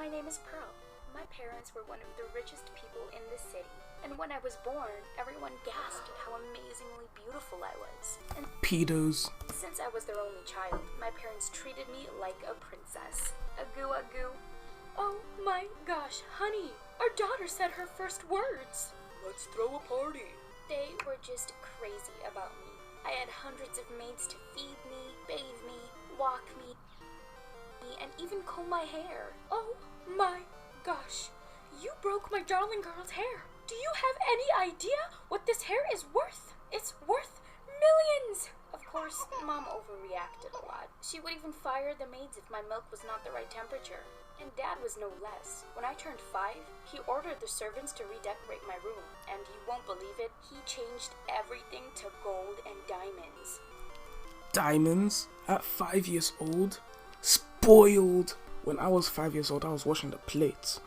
My name is Pearl. My parents were one of the richest people in the city, and when I was born, everyone gasped at how amazingly beautiful I was. And Pedos. since I was their only child, my parents treated me like a princess. Agoo agoo. Oh my gosh, honey, our daughter said her first words. Let's throw a party. They were just crazy about me. I had hundreds of maids to feed me, bathe me, walk me, and even comb my hair. Oh my gosh, you broke my darling girl's hair. Do you have any idea what this hair is worth? It's worth millions! Of course, Mom overreacted a lot. She would even fire the maids if my milk was not the right temperature. And Dad was no less. When I turned 5, he ordered the servants to redecorate my room. And you won't believe it, he changed everything to gold and diamonds. Diamonds? At 5 years old? Spoiled! When I was 5 years old, I was washing the plates.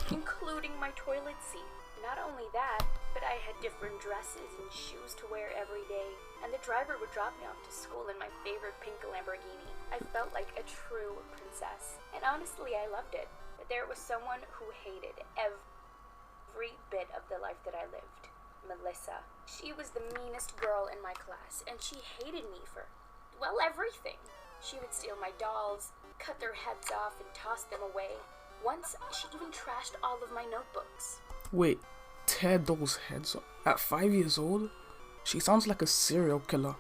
Including my toilet seat. Not only that, but I had different dresses and shoes to wear every day. And the driver would drop me off to school in my favorite pink Lamborghini. I felt like a true princess. And honestly, I loved it. But there was someone who hated every bit of the life that I lived. Melissa. She was the meanest girl in my class, and she hated me for, well, everything. She would steal my dolls, cut their heads off, and toss them away. Once, she even trashed all of my notebooks. Wait, tear dolls' heads off? At 5 years old? She sounds like a serial killer.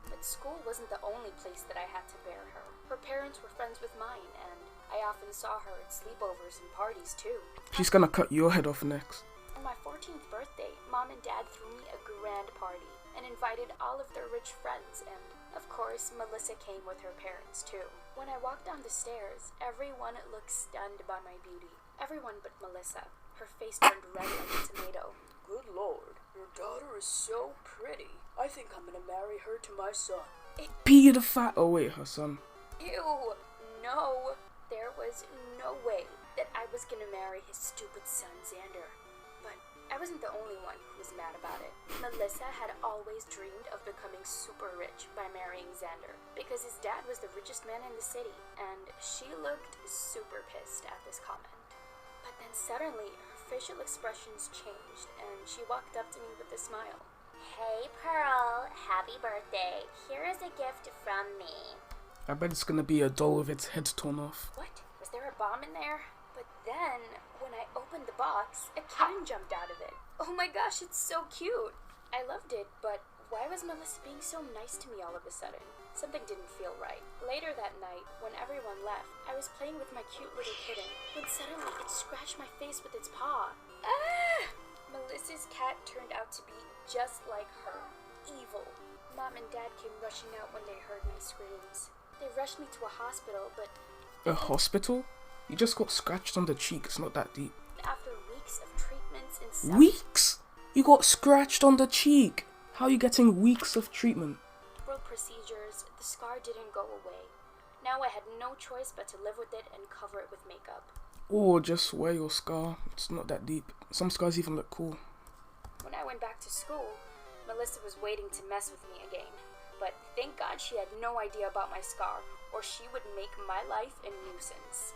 But school wasn't the only place that I had to bear her. Her parents were friends with mine, and I often saw her at sleepovers and parties too. She's gonna cut your head off next. On my 14th birthday, Mom and Dad threw me a grand party and invited all of their rich friends, and of course, Melissa came with her parents too. When I walked down the stairs, everyone looked stunned by my beauty. Everyone but Melissa. Her face turned red like a tomato. Good lord, your daughter is so pretty. I think I'm gonna marry her to my son. Pedophile. Oh wait, her son. Ew, no. There was no way that I was gonna marry his stupid son, Xander. But I wasn't the only one who was mad about it. Melissa had always dreamed of becoming super rich by marrying Xander, because his dad was the richest man in the city, and she looked super pissed at this comment. But then suddenly, her facial expressions changed, and she walked up to me with a smile. Hey Pearl, happy birthday. Here is a gift from me. I bet it's gonna be a doll with its head torn off. What? Was there a bomb in there? But then, when I opened the box, a kitten jumped out of it. Oh my gosh, it's so cute. I loved it, but why was Melissa being so nice to me all of a sudden? Something didn't feel right. Later that night, when everyone left, I was playing with my cute little kitten, when suddenly it scratched my face with its paw. Ah! Melissa's cat turned out to be just like her. Evil. Mom and Dad came rushing out when they heard my screams. They rushed me to a hospital, but... A hospital? You just got scratched on the cheek, it's not that deep. After weeks of treatments and stuff... Weeks? You got scratched on the cheek? How are you getting weeks of treatment? Procedures, the scar didn't go away. Now I had no choice but to live with it and cover it with makeup. Or just wear your scar, it's not that deep. Some scars even look cool. When I went back to school, Melissa was waiting to mess with me again. But thank God she had no idea about my scar, or she would make my life a nuisance.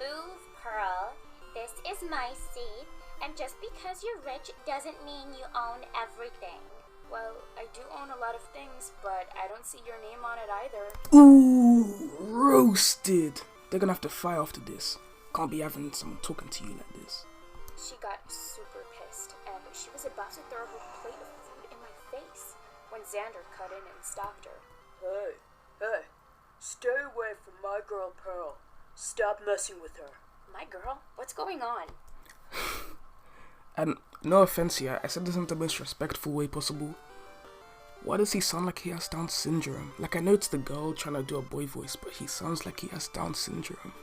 Move, Pearl. This is my seat, and just because you're rich doesn't mean you own everything. Well, I do own a lot of things, but I don't see your name on it either. Ooh, roasted. They're gonna have to fire after this. Can't be having someone talking to you like this. She got super pissed, and she was about to throw her plate of food in my face when Xander cut in and stopped her. Hey, stay away from my girl Pearl. Stop messing with her. My girl? What's going on? And no offense here, I said this in the most respectful way possible. Why does he sound like he has Down syndrome? Like, I know it's the girl trying to do a boy voice, but he sounds like he has Down syndrome.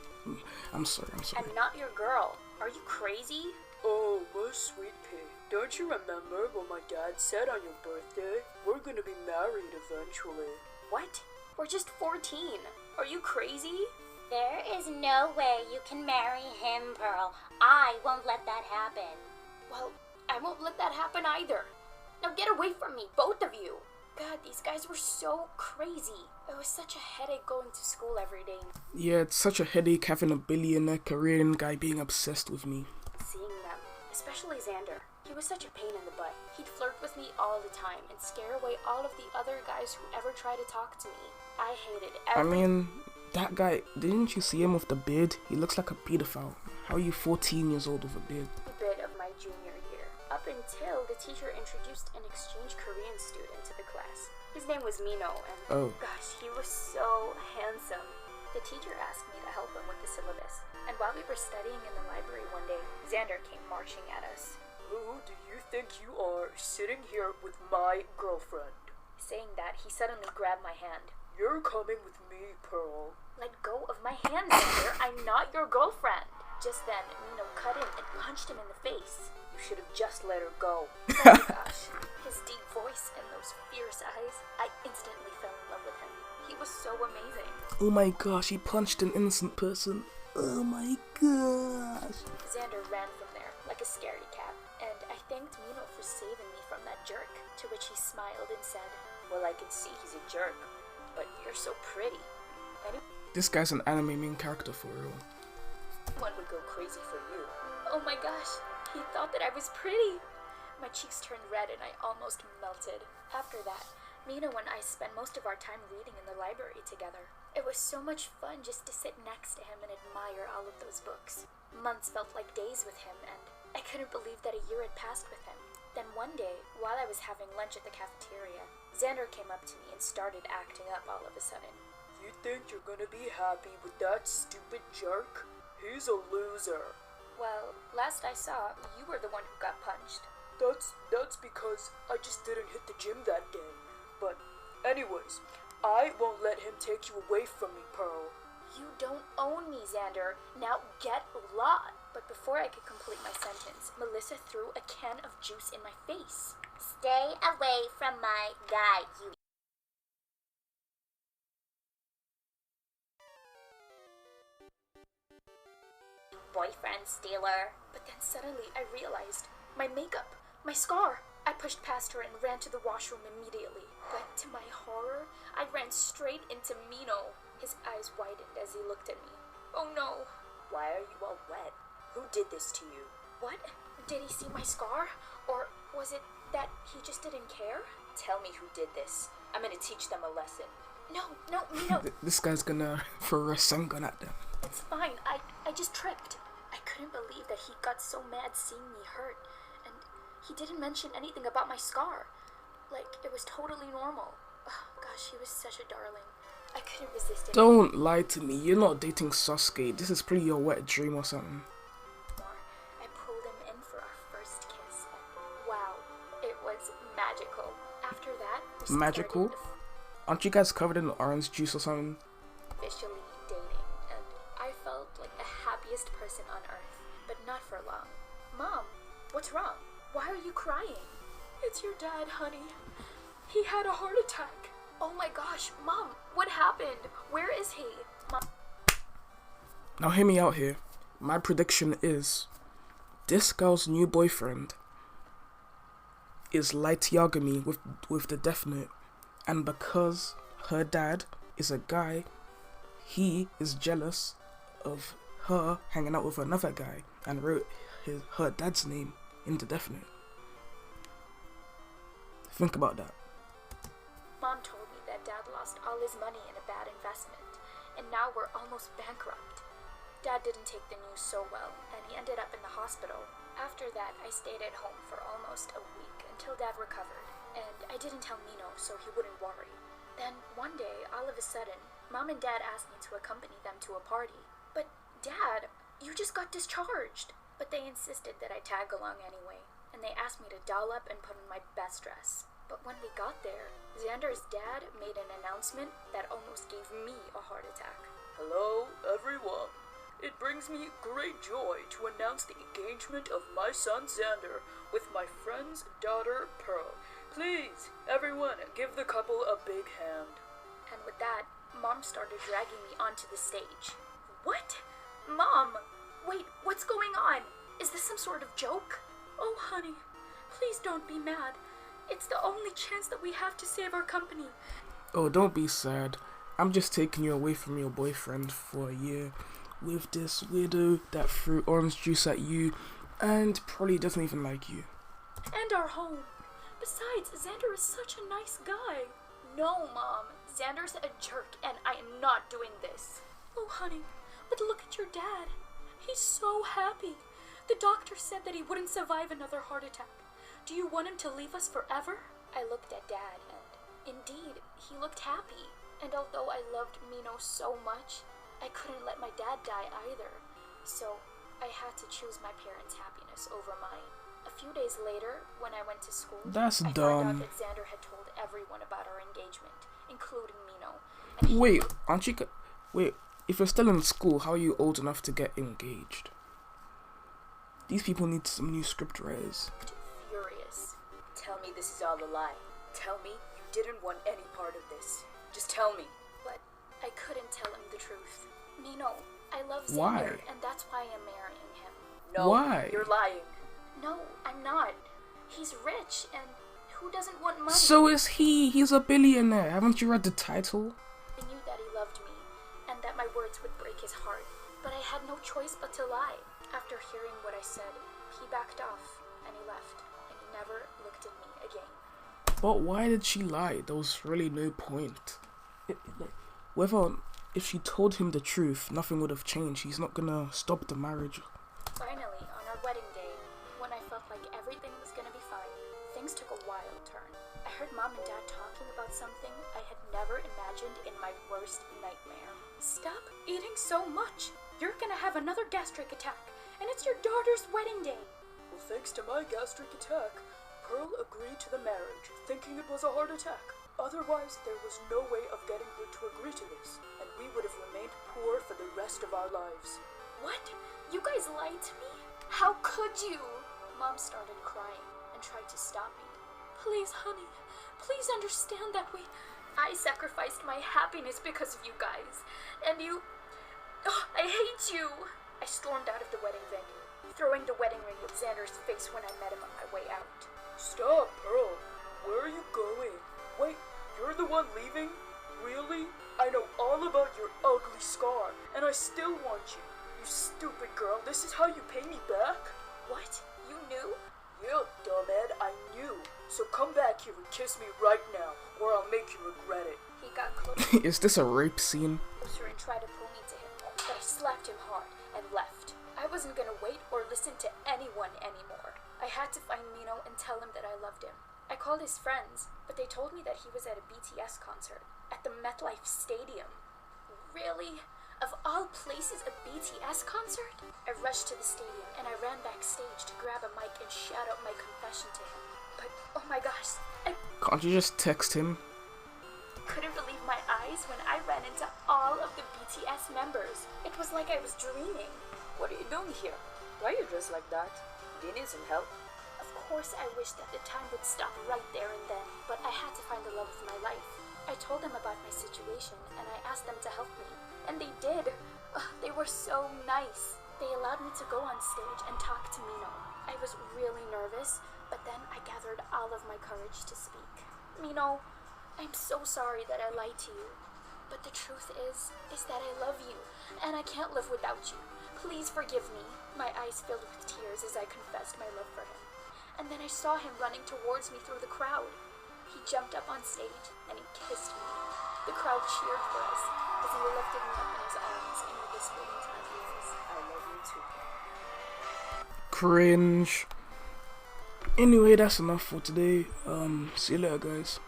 I'm sorry. I'm not your girl. Are you crazy? Oh, my sweet pea. Don't you remember what my dad said on your birthday? We're gonna be married eventually. What? We're just 14. Are you crazy? There is no way you can marry him, Pearl. I won't let that happen. Well, I won't let that happen either. Now get away from me, both of you. God, these guys were so crazy. It was such a headache going to school every day. Yeah, it's such a headache having a billionaire Korean guy being obsessed with me. Seeing them, especially Xander. He was such a pain in the butt. He'd flirt with me all the time and scare away all of the other guys who ever tried to talk to me. I hated That guy, didn't you see him with the beard? He looks like a pedophile. How are you 14 years old with a beard? Bit of my junior year, up until the teacher introduced an exchange Korean student to the class. His name was Mino, and gosh, he was so handsome. The teacher asked me to help him with the syllabus, and while we were studying in the library one day, Xander came marching at us. Who do you think you are, sitting here with my girlfriend? Saying that, he suddenly grabbed my hand. You're coming with me, Pearl. Let go of my hand, Xander. I'm not your girlfriend. Just then, Mino cut in and punched him in the face. You should have just let her go. Oh my gosh. His deep voice and those fierce eyes, I instantly fell in love with him. He was so amazing. Oh my gosh, he punched an innocent person. Oh my gosh. Xander ran from there like a scaredy cat, and I thanked Mino for saving me from that jerk, to which he smiled and said, Well, I can see he's a jerk, but you're so pretty. This guy's an anime main character for real. Anyone would go crazy for you. Oh my gosh, he thought that I was pretty. My cheeks turned red and I almost melted. After that, Mino and I spent most of our time reading in the library together. It was so much fun just to sit next to him and admire all of those books. Months felt like days with him, and I couldn't believe that a year had passed with him. Then one day, while I was having lunch at the cafeteria, Xander came up to me and started acting up all of a sudden. You think you're gonna be happy with that stupid jerk? He's a loser. Well, last I saw, you were the one who got punched. That's because I just didn't hit the gym that day. But anyways, I won't let him take you away from me, Pearl. You don't own me, Xander. Now get lost. But before I could complete my sentence, Melissa threw a can of juice in my face. Stay away from my guy, you boyfriend stealer. But then suddenly I realized my makeup, my scar. I pushed past her and ran to the washroom immediately. But to my horror, I ran straight into Mino. His eyes widened as he looked at me. Oh no. Why are you all wet? Who did this to you? What? Did he see my scar? Or was it that he just didn't care? Tell me who did this. I'm gonna teach them a lesson. No, Mino. This guy's gonna throw a sun gun at them. It's fine. I just tripped. I couldn't believe that he got so mad seeing me hurt. And he didn't mention anything about my scar. Like, it was totally normal. Oh, gosh, he was such a darling. I couldn't resist it. Don't lie to me. You're not dating Sasuke. This is pretty your wet dream or something. I pulled him in for our first kiss. And wow, it was magical. After that, we Magical? Aren't you guys covered in orange juice or something? Officially dating, and I felt like the happiest person on earth. But not for long. Mom, what's wrong? Why are you crying? It's your dad, honey. He had a heart attack. Oh my gosh, Mom, what happened? Where is he? Mom. Now hear me out here. My prediction is this girl's new boyfriend is Light Yagami with the Death Note, and because her dad is a guy, he is jealous of her hanging out with another guy and wrote her dad's name in the Death Note. Think about that. Mom told me that Dad lost all his money in a bad investment, and now we're almost bankrupt. Dad didn't take the news so well, and he ended up in the hospital. After that, I stayed at home for almost a week until Dad recovered, and I didn't tell Mino so he wouldn't worry. Then, one day, all of a sudden, Mom and Dad asked me to accompany them to a party. But, Dad, you just got discharged! But they insisted that I tag along anyway, and they asked me to doll up and put on my best dress. But when we got there, Xander's dad made an announcement that almost gave me a heart attack. Hello, everyone. It brings me great joy to announce the engagement of my son Xander with my friend's daughter Pearl. Please, everyone, give the couple a big hand. And with that, Mom started dragging me onto the stage. What? Mom! Wait, what's going on? Is this some sort of joke? Oh, honey, please don't be mad. It's the only chance that we have to save our company. Oh, don't be sad. I'm just taking you away from your boyfriend for a year with this weirdo that threw orange juice at you and probably doesn't even like you. And our home. Besides, Xander is such a nice guy. No, Mom. Xander's a jerk, and I am not doing this. Oh, honey, but look at your dad. He's so happy. The doctor said that he wouldn't survive another heart attack. Do you want him to leave us forever? I looked at Dad, and indeed, he looked happy. And although I loved Mino so much, I couldn't let my dad die either. So I had to choose my parents' happiness over mine. A few days later, when I went to school, That's I dumb. found out that Xander had told everyone about our engagement, including Mino. And he Wait, aren't you... Wait, if you're still in school, how are you old enough to get engaged? These people need some new script writers. looked furious. Tell me this is all a lie. Tell me you didn't want any part of this. Just tell me. But I couldn't tell him the truth. Mino, I love Xander, Why? and that's why I'm marrying him. No, Why? you're lying. No, I'm not. He's rich, and who doesn't want money? So is he. He's a billionaire. Haven't you read the title? I knew that he loved me, and that my words would break his heart. But I had no choice but to lie. After hearing what I said, he backed off, and he left, and he never looked at me again. But why did she lie? There was really no point. If she told him the truth, nothing would have changed. He's not gonna stop the marriage. Finally, on our wedding day, when I felt like everything was gonna be fine, things took a wild turn. I heard Mom and Dad talking about something I had never imagined in my worst nightmare. Stop eating so much! You're gonna have another gastric attack, and it's your daughter's wedding day! Well, thanks to my gastric attack, Pearl agreed to the marriage, thinking it was a heart attack. Otherwise, there was no way of getting her to agree to this, and we would have remained poor for the rest of our lives. What? You guys lied to me? How could you? Mom started crying and tried to stop me. Please, honey, please understand that I sacrificed my happiness because of you guys, and you... Oh, I hate you! I stormed out of the wedding venue, throwing the wedding ring in Xander's face when I met him on my way out. Stop, Pearl. Where are you going? Wait, you're the one leaving? Really? I know all about your ugly scar, and I still want you. You stupid girl, this is how you pay me back? What? You knew? Yeah, dumbhead, I knew. So come back here and kiss me right now, or I'll make you regret it. He got closer Is this a rape scene? and tried to pull me to him, but I slapped him hard and left. I wasn't gonna wait or listen to anyone anymore. I had to find Mino and tell him that I loved him. I called his friends, but they told me that he was at a BTS concert at the MetLife Stadium. Really? Of all places, a BTS concert? I rushed to the stadium and I ran backstage to grab a mic and shout out my confession to him. But, oh my gosh, I Can't you just text him? couldn't believe my eyes when I ran into all of the BTS members. It was like I was dreaming. What are you doing here? Why are you dressed like that? Do you need some help? Of course, I wished that the time would stop right there and then, but I had to find the love of my life. I told them about my situation, and I asked them to help me. And they did. They were so nice. They allowed me to go on stage and talk to Mino. I was really nervous, but then I gathered all of my courage to speak. Mino, I'm so sorry that I lied to you. But the truth is that I love you, and I can't live without you. Please forgive me. My eyes filled with tears as I confessed my love for him. And then I saw him running towards me through the crowd. He jumped up on stage and he kissed me. The crowd cheered for us as he lifted me up in his arms and he whispered into my ears, I love you too. Cringe. Anyway, that's enough for today. See you later, guys.